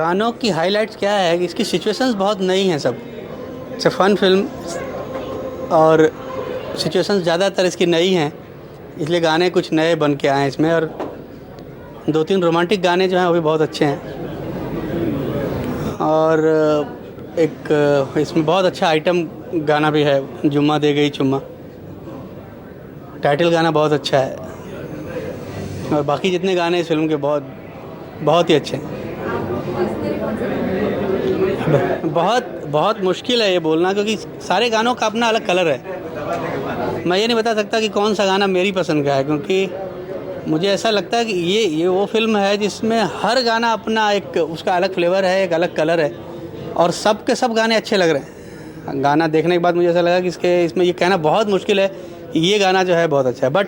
गानों की हाइलाइट्स क्या है कि इसकी सिचुएशंस बहुत नई हैं सब। इट्स अ फन फिल्म और सिचुएशंस ज़्यादातर इसकी नई हैं, इसलिए गाने कुछ नए बन के आए हैं इसमें। और 2-3 रोमांटिक गाने जो हैं वो भी बहुत अच्छे हैं। और एक इसमें बहुत अच्छा आइटम गाना भी है, जुम्मा दे गई चुम्मा। टाइटल गाना बहुत अच्छा है और बाकी जितने गाने इस फिल्म के बहुत ही अच्छे हैं। बहुत मुश्किल है ये बोलना, क्योंकि सारे गानों का अपना अलग कलर है। मैं ये नहीं बता सकता कि कौन सा गाना मेरी पसंद का है, क्योंकि मुझे ऐसा लगता है कि ये वो फिल्म है जिसमें हर गाना अपना एक उसका अलग फ्लेवर है, एक अलग कलर है, और सब के सब गाने अच्छे लग रहे हैं। गाना देखने के बाद मुझे ऐसा लगा कि इसमें ये कहना बहुत मुश्किल है कि ये गाना जो है बहुत अच्छा है। बट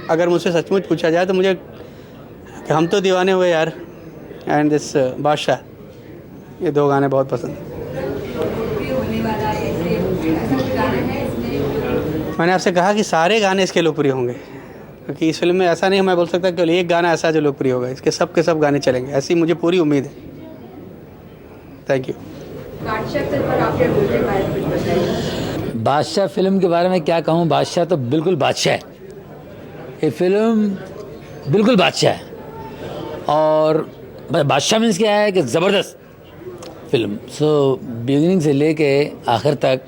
अगर मुझसे सचमुच पूछा जाए तो मुझे कि हम तो दीवाने हुए यार एंड दिस बादशाह, ये 2 गाने बहुत पसंद हैं। मैंने आपसे कहा कि सारे गाने इसके लोकप्रिय होंगे, क्योंकि इस फिल्म में ऐसा नहीं मैं बोल सकता केवल एक गाना ऐसा जो लोकप्रिय होगा। इसके सब के सब गाने चलेंगे, ऐसी मुझे पूरी उम्मीद है। Thank you. बादशाह फिल्म के बारे में क्या कहूँ, बादशाह तो बिल्कुल बादशाह है। ये फिल्म बिल्कुल बादशाह है, और बादशाह मीन्स क्या है कि ज़बरदस्त फिल्म। सो बिगिनिंग से लेके आखिर तक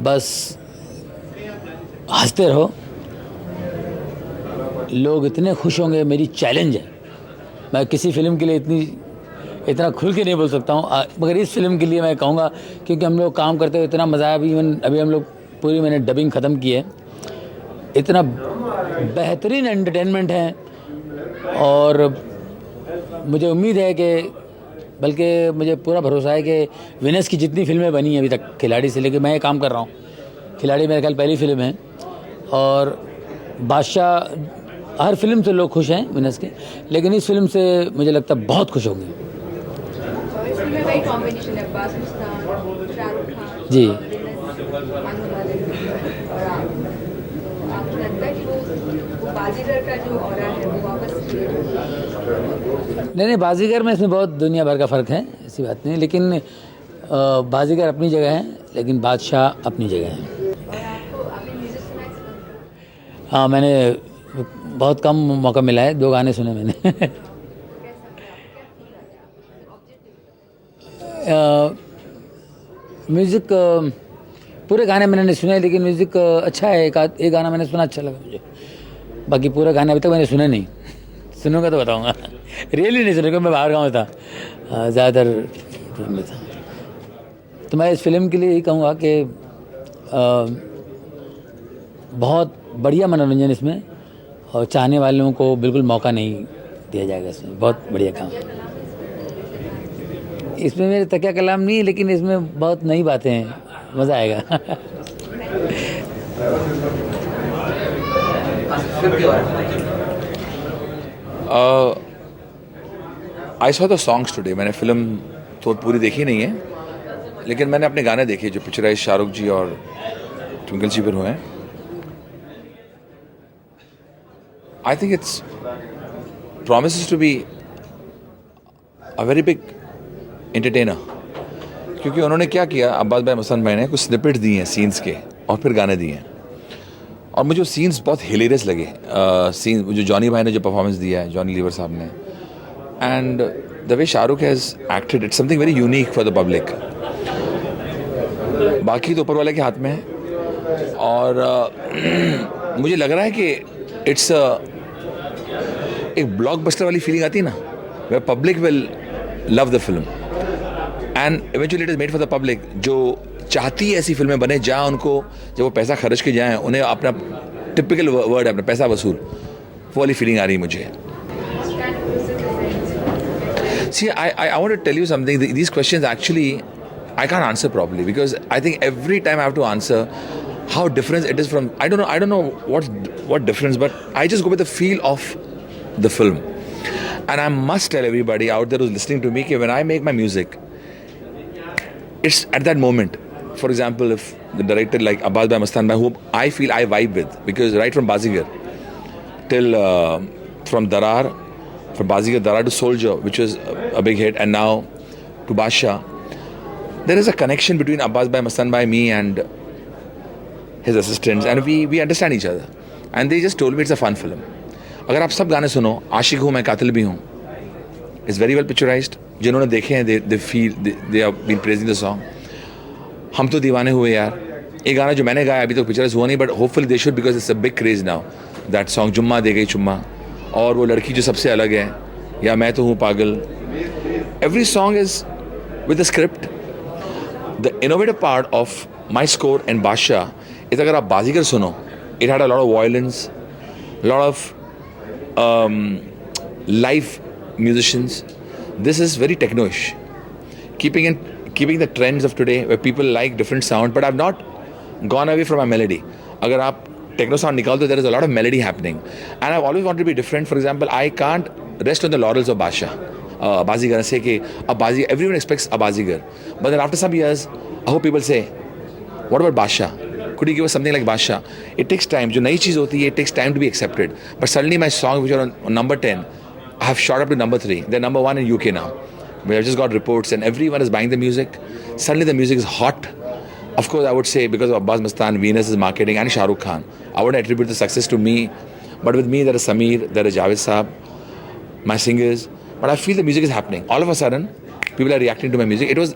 बस हंसते रहो, लोग इतने खुश होंगे। मेरी चैलेंज है, मैं किसी फिल्म के लिए इतना खुल के नहीं बोल सकता हूँ, मगर इस फिल्म के लिए मैं कहूँगा, क्योंकि हम लोग काम करते हुए इतना मज़ा आया। अभी हम लोग पूरी मैंने डबिंग ख़त्म की है, इतना बेहतरीन एंटरटेनमेंट है। और मुझे उम्मीद है कि, बल्कि मुझे पूरा भरोसा है कि विनस की जितनी फिल्में बनी हैं अभी तक, खिलाड़ी से लेके मैं ये काम कर रहा हूँ, खिलाड़ी मेरे ख्याल पहली फिल्म है, और बादशाह हर फिल्म से लोग खुश हैं विनस के, लेकिन इस फिल्म से मुझे लगता है बहुत खुश होंगे। जी नहीं, बाजीगर में इसमें बहुत दुनिया भर का फ़र्क है, ऐसी बात नहीं। लेकिन बाजीगर अपनी जगह है, लेकिन बादशाह अपनी जगह है। हाँ, मैंने बहुत कम मौका मिला है, 2 गाने सुने मैंने। म्यूज़िक पूरे गाने मैंने नहीं सुने, लेकिन म्यूज़िक अच्छा है। एक गाना मैंने सुना, अच्छा लगा मुझे। बाकी पूरे गाने अभी तक मैंने सुने नहीं, सुनूंगा तो बताऊंगा। रियली नहीं सुने, क्योंकि मैं बाहर गाँव था, ज़्यादातर में था। तो मैं इस फिल्म के लिए यही कहूँगा कि बहुत बढ़िया मनोरंजन इसमें, और चाहने वालों को बिल्कुल मौका नहीं दिया जाएगा। इसमें बहुत बढ़िया काम। इसमें मेरे तकिया कलाम नहीं, लेकिन इसमें बहुत नई बातें हैं, मज़ा आएगा। I saw the songs today. मैंने फिल्म तो पूरी देखी नहीं है, लेकिन मैंने अपने गाने देखे जो पिक्चराइज शाहरुख जी और ट्विंकल जी पर हुए हैं। I think it's promises to be a very big entertainer, क्योंकि उन्होंने क्या किया, अब्बास भाई मस्तान भाई ने कुछ स्निपेट दिए हैं सीन्स के और फिर गाने दिए हैं, और मुझे वो सीन्स बहुत हिलेरियस लगे। सीन जो जॉनी भाई ने जो परफॉर्मेंस दिया है, जॉनी लीवर साहब ने, and the way Shahrukh has acted, it's something very unique for the public. बाकी तो ऊपर वाले के हाथ में है, और मुझे लग रहा है कि इट्स एक ब्लॉकबस्टर वाली फीलिंग आती है ना, वे public will love the film and eventually it is made for the public, जो चाहती है ऐसी फिल्में बने जहाँ उनको जब वो पैसा खर्च के जाएँ, उन्हें अपना टिपिकल वर्ड है अपना पैसा वसूल, वो वाली फीलिंग आ रही है मुझे। See, I want to tell you something. These questions actually I can't answer properly, because I think every time I have to answer how different it is from, I don't know what difference, but I just go with the feel of the film. And I must tell everybody out there who's listening to me that when I make my music, it's at that moment. For example, if the director like Abbas Bhai Mastan Bhai, who I feel I vibe with, because right from Bazigar till from Darar, from Bazigar Darar to Soldier, which was a big hit, and now to Basha, there is a connection between Abbas Bhai, Mastan Bhai, me and his assistants, and we understand each other. And they just told me it's a fun film. अगर आप सब गाने सुनो, आशिक हूँ मैं कातिल भी हूँ, it's very well picturized. जिन्होंने देखे हैं they have been praising the song. हम तो दीवाने हुए यार, ये गाना जो मैंने गाया अभी तो पिक्चराइज हुआ नहीं, but hopefully they should because it's a big craze now. That song जुम्मा दे गई चुम्मा, और वो लड़की जो सबसे अलग है, या मैं तो हूँ पागल. Every song is with a script. The innovative part of my score and Basha is अगर आप बाजीगर सुनो, it had a lot of violence, a lot of live musicians. This is very techno-ish, keeping the trends of today where people like different sound, but I've not gone away from my melody. Agar aap techno sound nikal do, there is a lot of melody happening, and I've always wanted to be different. For example, I can't rest on the laurels of Basha. Bazigar say कि everyone expects a Bazigar, but then after some years I hope people say, what about Basha? Could you give us something like Basha? It takes time. जो नई चीज़ होती है, it takes time to be accepted. But suddenly my songs which are on number 10, I have shot up to number 3. They're number 1 in UK now. We have just got reports and everyone is buying the music. Suddenly the music is hot. Of course, I would say because of Abbas Mastan, Venus is marketing, and Shah Rukh Khan. I wouldn't attribute the success to me, but with me there is Sameer, there is Javed Saab, my singers. But I feel the music is happening. All of a sudden, people are reacting to my music. It was,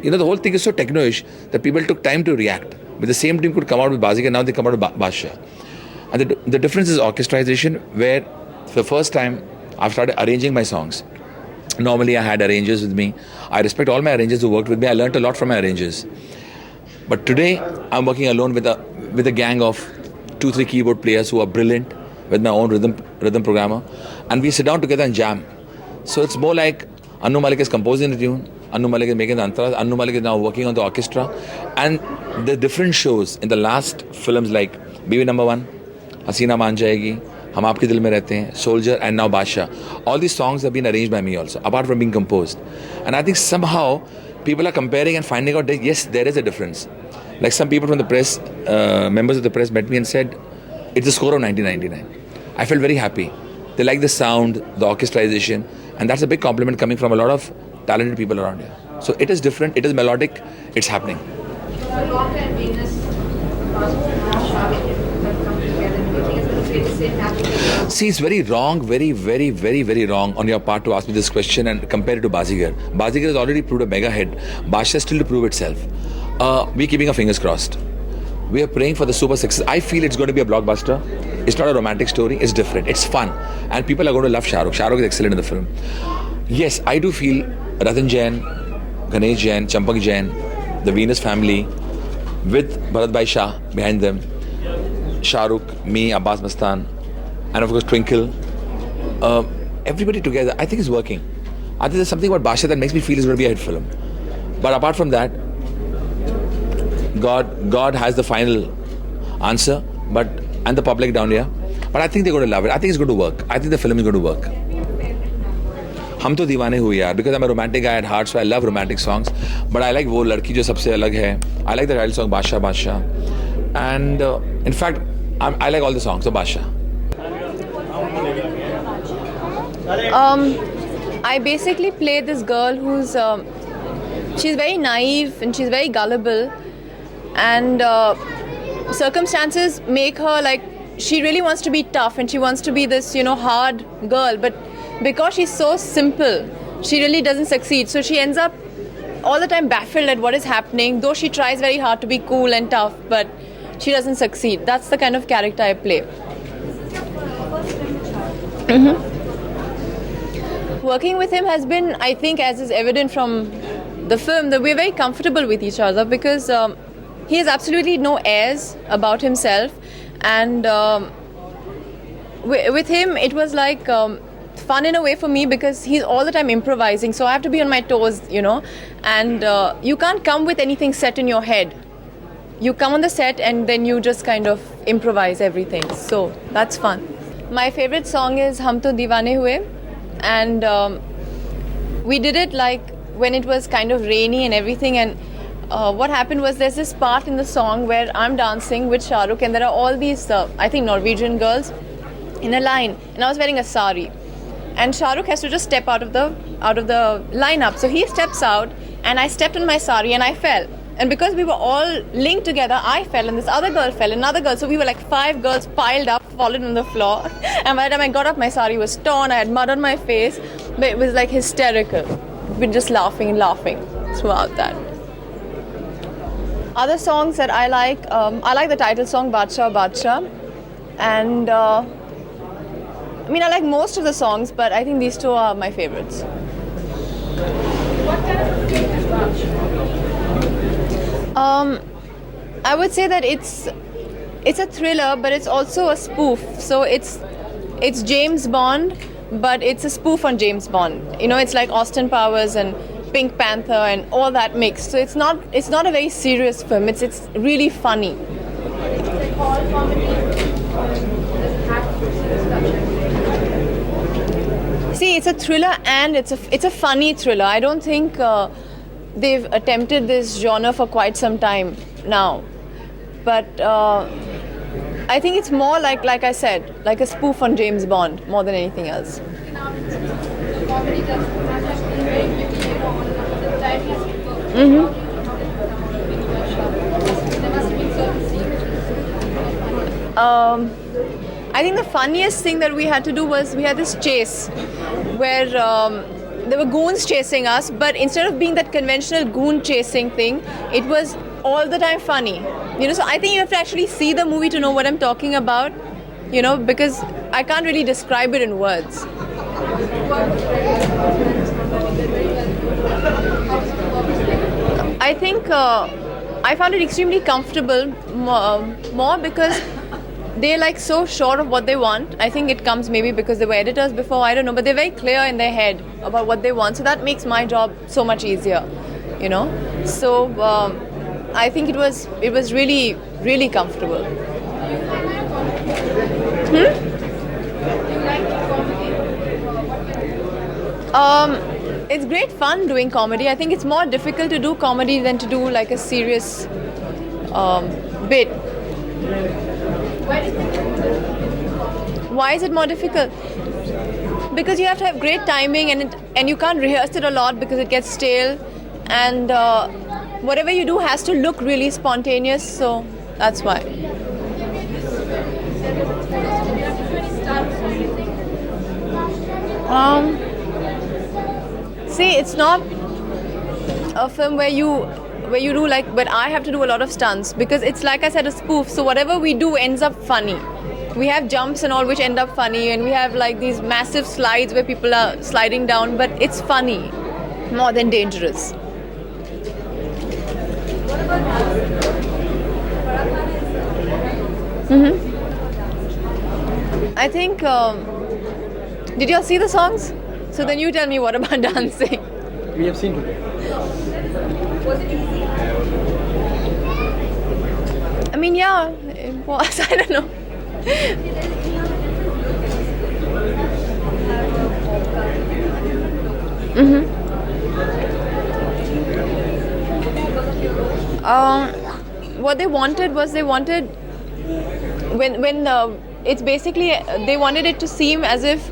the whole thing is so techno-ish that people took time to react. But the same team could come out with Bazigar, now they come out with Basha. And the difference is orchestration, where for the first time I've started arranging my songs. Normally I had arrangers with me. I respect all my arrangers who worked with me. I learned a lot from my arrangers. But today I'm working alone with a gang of 2-3 keyboard players who are brilliant, with my own rhythm programmer, and we sit down together and jam. So it's more like Annu Malik is composing the tune, Annu Malik is making the antras, Annu Malik is now working on the orchestra, and the different shows in the last films like Biwi Number 1, Hasina Maan Jayegi, Hum Aapke Dil Mein Rehte Hain, Soldier, and now Basha. All these songs have been arranged by me also, apart from being composed. And I think somehow people are comparing and finding out that yes, there is a difference. Like some people from the press, members of the press met me and said, it's the score of 1999. I felt very happy. They like the sound, the orchestration, and that's a big compliment coming from a lot of talented people around here. So it is different, it is melodic, it's happening. See, it's very wrong, very, very, very, very wrong on your part to ask me this question and compare it to Bazigar. Bazigar has already proved a mega hit. Basha is still to prove itself. We're keeping our fingers crossed. We are praying for the super success. I feel it's going to be a blockbuster. It's not a romantic story. It's different. It's fun. And people are going to love Shah Rukh. Shah Rukh is excellent in the film. Yes, I do feel Ratan Jain, Ganesh Jain, Champak Jain, the Venus family, with Bharat Bhai Shah behind them, Shah Rukh, me, Abbas Mastan, and of course Twinkle. Everybody together, I think it's working. I think there's something about Basha that makes me feel it's going to be a hit film. But apart from that, God has the final answer, and the public down here. But I think they're going to love it. I think it's going to work. I think the film is going to work. हम तो दीवाने हुए यार, because I'm a romantic guy at heart, so I love romantic songs. But I like वो लड़की जो सबसे अलग है. I like the title song Basha Basha, and in fact I like all the songs of Basha. I basically play this girl who's she's very naive and she's very gullible, and circumstances make her like she really wants to be tough and she wants to be this hard girl, but because she's so simple, she really doesn't succeed. So she ends up all the time baffled at what is happening, though she tries very hard to be cool and tough, but she doesn't succeed. That's the kind of character I play. Working with him has been, I think, as is evident from the film, that we're very comfortable with each other because he has absolutely no airs about himself, and with him it was like fun in a way for me because he's all the time improvising, so I have to be on my toes, and you can't come with anything set in your head. You come on the set and then you just kind of improvise everything, so that's fun. My favorite song is Hum To Deewane Hue, and we did it like when it was kind of rainy and everything, and what happened was there's this part in the song where I'm dancing with Shah Rukh and there are all these I think Norwegian girls in a line, and I was wearing a sari, and Shah Rukh has to just step out of the out of the lineup. So he steps out, and I stepped on my sari and I fell. And because we were all linked together, I fell and this other girl fell, another girl. So we were like 5 girls piled up, fallen on the floor. And by the time I got up, my sari was torn. I had mud on my face. But it was like hysterical. We're just laughing and laughing throughout that. Other songs that I like the title song Badshah Badshah. And I mean, I like most of the songs, but I think these two are my favorites. What kind of film is Badshah? I would say that it's a thriller, but it's also a spoof. So it's James Bond, but it's a spoof on James Bond. You know, it's like Austin Powers and Pink Panther and all that mixed. So it's not a very serious film. It's really funny. Is it all comedy? Does it have serious touch? See, it's a thriller and it's a funny thriller. I don't think they've attempted this genre for quite some time now. But I think it's more like I said, like a spoof on James Bond more than anything else. Now, the comedy does have actually very quickly, the time has been perfect. Mm-hmm. There must be certain scenes. I think the funniest thing that we had to do was we had this chase where there were goons chasing us, but instead of being that conventional goon chasing thing, it was all the time funny. You know, so I think you have to actually see the movie to know what I'm talking about, you know, because I can't really describe it in words. I think I found it extremely comfortable more because they're like so sure of what they want. I think it comes maybe because they were editors before, I don't know, but they're very clear in their head about what they want. So that makes my job so much easier, you know. So I think it was really, really comfortable. It's great fun doing comedy. I think it's more difficult to do comedy than to do like a serious bit. Why is it more difficult? Because you have to have great timing and you can't rehearse it a lot because it gets stale, and whatever you do has to look really spontaneous, so that's why. See, it's not a film where you do like, but I have to do a lot of stunts because it's like I said, a spoof. So whatever we do ends up funny. We have jumps and all which end up funny, and we have like these massive slides where people are sliding down, but it's funny more than dangerous. I think, did you all see the songs? So then you tell me, what about dancing? We have seen it. Was it easy? I mean, yeah, it was. I don't know. What they wanted was when it's basically they wanted it to seem as if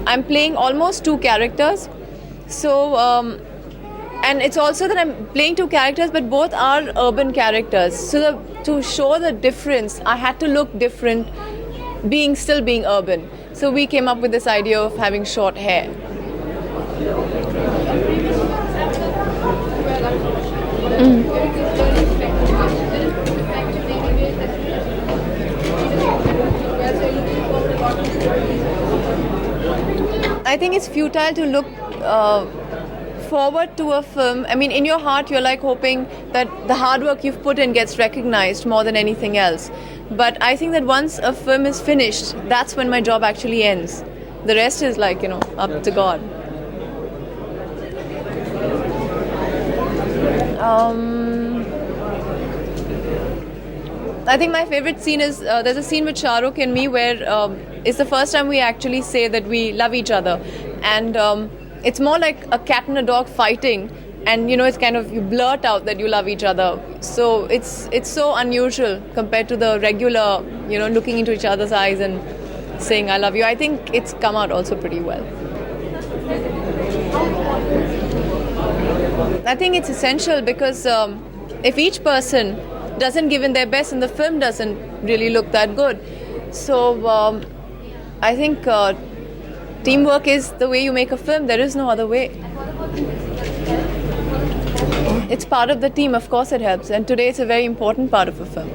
I'm playing almost 2 characters. So and it's also that I'm playing 2 characters, but both are urban characters. So to show the difference, I had to look different, still being urban. So we came up with this idea of having short hair. I think it's futile to look forward to a film. I mean, in your heart, you're like hoping that the hard work you've put in gets recognized more than anything else. But I think that once a film is finished, that's when my job actually ends. The rest is like, up to God. I think my favorite scene is there's a scene with Shah Rukh and me where it's the first time we actually say that we love each other, and it's more like a cat and a dog fighting, and it's kind of you blurt out that you love each other. So it's so unusual compared to the regular looking into each other's eyes and saying I love you. I think it's come out also pretty well. I think it's essential because if each person doesn't give in their best, and the film doesn't really look that good. So I think teamwork is the way you make a film. There is no other way. It's part of the team, of course it helps, and today it's a very important part of a film.